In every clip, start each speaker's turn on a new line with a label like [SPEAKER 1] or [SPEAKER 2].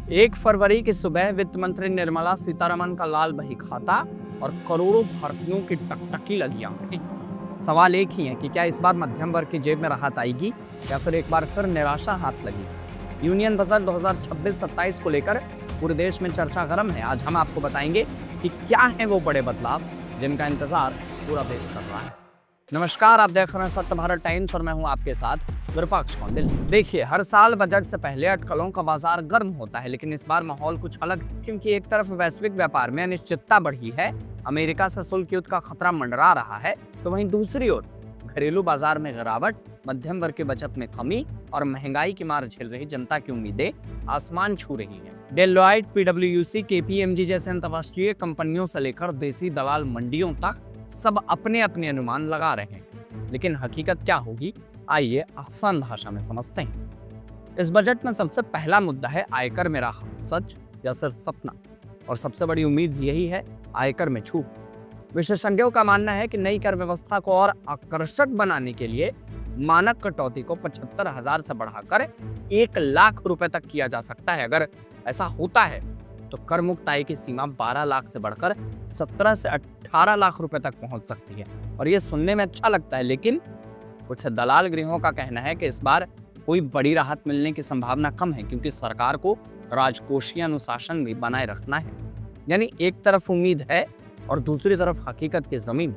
[SPEAKER 1] 1 फरवरी की सुबह वित्त मंत्री निर्मला सीतारमण का लाल बही खाता और करोड़ों भारतीयों की टकटकी लगी आंखें। सवाल एक ही है कि क्या इस बार मध्यम वर्ग की जेब में राहत आएगी या फिर एक बार फिर निराशा हाथ लगेगी। यूनियन बजट 2026-27 को लेकर पूरे देश में चर्चा गर्म है। आज हम आपको बताएंगे कि क्या है वो बड़े बदलाव जिनका इंतजार पूरा देश कर रहा है। नमस्कार, आप देख रहे हैं सत्य भारत टाइम्स और मैं हूं आपके साथ विरूपाक्ष कौंडिल। देखिए, हर साल बजट से पहले अटकलों का बाजार गर्म होता है, लेकिन इस बार माहौल कुछ अलग है, क्योंकि एक तरफ वैश्विक व्यापार में अनिश्चितता बढ़ी है, अमेरिका से शुल्क युद्ध का खतरा मंडरा रहा है, तो वहीं दूसरी ओर घरेलू बाजार में गिरावट, मध्यम वर्ग की बचत में कमी और महंगाई की मार झेल रही जनता की उम्मीदें आसमान छू रही हैं। डेलॉयट, पीडब्ल्यूसी, केपीएमजी जैसे अंतर्राष्ट्रीय कंपनियों से लेकर देसी दलाल मंडियों तक सब अपने अपने अनुमान लगा रहे हैं, लेकिन हकीकत क्या होगी, आइए आसान भाषा में समझते हैं। इस बजट में सबसे पहला मुद्दा है आयकर में राहत, सच या सिर्फ सपना। और सबसे बड़ी उम्मीद यही है, आयकर में छूट। विशेषज्ञों का मानना है कि नई कर व्यवस्था को और आकर्षक बनाने के लिए मानक कटौती को 75,000 से बढ़ाकर 1 लाख रुपए तक किया जा सकता है। अगर ऐसा होता है तो कर मुक्त आय की सीमा 12 लाख से बढ़कर 17 से 18 लाख रुपए तक पहुंच सकती है। और ये सुनने में अच्छा लगता है, लेकिन कुछ दलाल गृहों का कहना है कि इस बार कोई बड़ी राहत मिलने की संभावना कम है, क्योंकि सरकार को राजकोषीय अनुशासन भी बनाए रखना है। यानी एक तरफ उम्मीद है और दूसरी तरफ हकीकत की जमीन।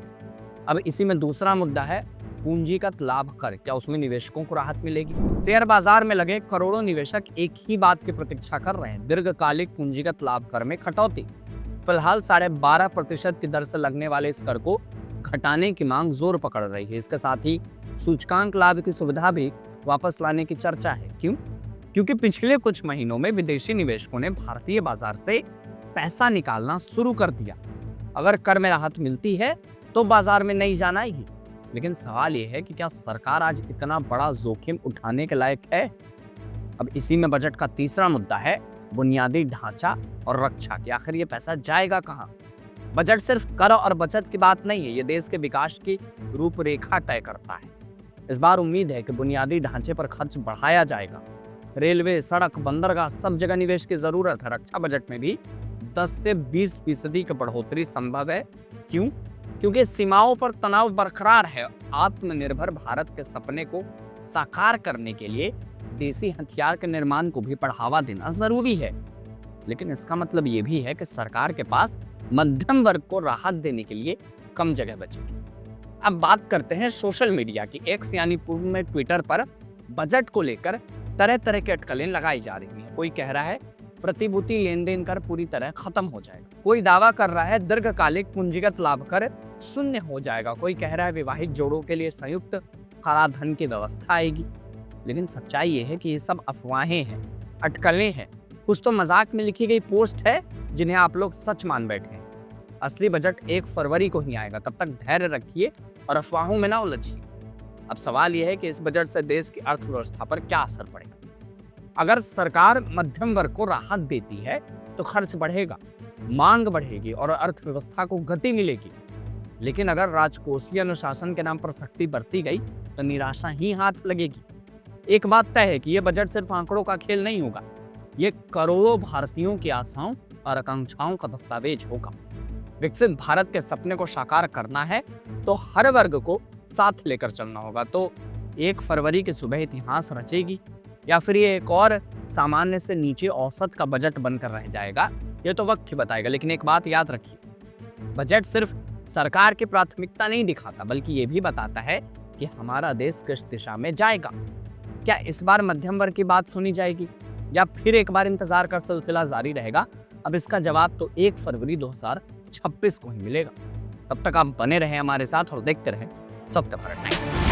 [SPEAKER 1] अब इसी में दूसरा मुद्दा है पूंजीगत लाभ कर। क्या उसमें निवेशकों को राहत मिलेगी? शेयर बाजार में लगे करोड़ों निवेशक एक ही बात की प्रतीक्षा कर रहे हैं, दीर्घकालिक पूंजीगत लाभ कर में कटौती। फिलहाल 12.5% की दर से लगने वाले इस कर को घटाने की मांग जोर पकड़ रही है। इसके साथ ही सूचकांक लाभ की सुविधा भी वापस लाने की चर्चा है। क्यों? क्योंकि पिछले कुछ महीनों में विदेशी निवेशकों ने भारतीय बाजार से पैसा निकालना शुरू कर दिया। अगर कर में राहत मिलती है तो बाजार में नई जान आएगी, लेकिन सवाल यह है कि क्या सरकार आज इतना बड़ा जोखिम उठाने के लायक है? अब इसी में बजट का तीसरा मुद्दा है बुनियादी ढांचा और रक्षा की। आखिर ये पैसा जाएगा कहां? बजट सिर्फ कर और बचत की बात नहीं है, ये देश के विकास की रूपरेखा तय करता है। इस बार उम्मीद है कि बुनियादी ढांचे पर खर्च बढ़ाया जाएगा। रेलवे, सड़क, बंदरगाह, सब जगह निवेश की जरूरत है। रक्षा बजट में भी 10 से 20% की बढ़ोतरी संभव है। क्यों? क्योंकि सीमाओं पर तनाव बरकरार है। आत्मनिर्भर भारत के सपने को साकार करने के लिए देसी हथियार के निर्माण को भी बढ़ावा देना जरूरी है। लेकिन इसका मतलब ये भी है कि सरकार के पास मध्यम वर्ग को राहत देने के लिए कम जगह बचेगी। अब बात करते हैं सोशल मीडिया की। एक्स यानी पूर्व में ट्विटर पर बजट को लेकर तरह तरह की अटकलें लगाई जा रही हैं। कोई कह रहा है प्रतिभूति लेन देन कर पूरी तरह खत्म हो जाएगा, कोई दावा कर रहा है दीर्घकालिक पूंजीगत लाभ कर शून्य हो जाएगा, कोई कह रहा है विवाहित जोड़ों के लिए संयुक्त कराधान की व्यवस्था आएगी। लेकिन सच्चाई ये है कि ये सब अफवाहें हैं, अटकलें हैं, कुछ तो मजाक में लिखी गई पोस्ट है जिन्हें आप लोग सच मान बैठे हैं। असली बजट 1 फरवरी को ही आएगा, तब तक धैर्य रखिए और अफवाहों में ना उलझिए। अब सवाल यह है कि इस बजट से देश की अर्थव्यवस्था पर क्या असर पड़ेगा। अगर सरकार मध्यम वर्ग को राहत देती है तो खर्च बढ़ेगा, मांग बढ़ेगी और अर्थव्यवस्था को गति मिलेगी। लेकिन अगर राजकोषीय अनुशासन के नाम पर सख्ती बरती गई तो निराशा ही हाथ लगेगी। एक बात तय है कि यह बजट सिर्फ आंकड़ों का खेल नहीं होगा, ये करोड़ों भारतीयों की आशाओं और आकांक्षाओं का दस्तावेज होगा। विकसित भारत के सपने को साकार करना है तो हर वर्ग को साथ लेकर चलना होगा। तो 1 फरवरी की सुबह इतिहास रचेगी या फिर ये एक और सामान्य से नीचे औसत का बजट बनकर रह जाएगा, ये तो वक्त ही बताएगा। लेकिन एक बात याद रखिए, बजट सिर्फ सरकार की प्राथमिकता नहीं दिखाता, बल्कि ये भी बताता है कि हमारा देश किस दिशा में जाएगा। क्या इस बार मध्यम वर्ग की बात सुनी जाएगी या फिर एक बार इंतजार का सिलसिला जारी रहेगा? अब इसका जवाब तो 1 फरवरी 2026 को ही मिलेगा। तब तक आप बने रहें हमारे साथ और देखते रहें सत्य भारत टाइम्स।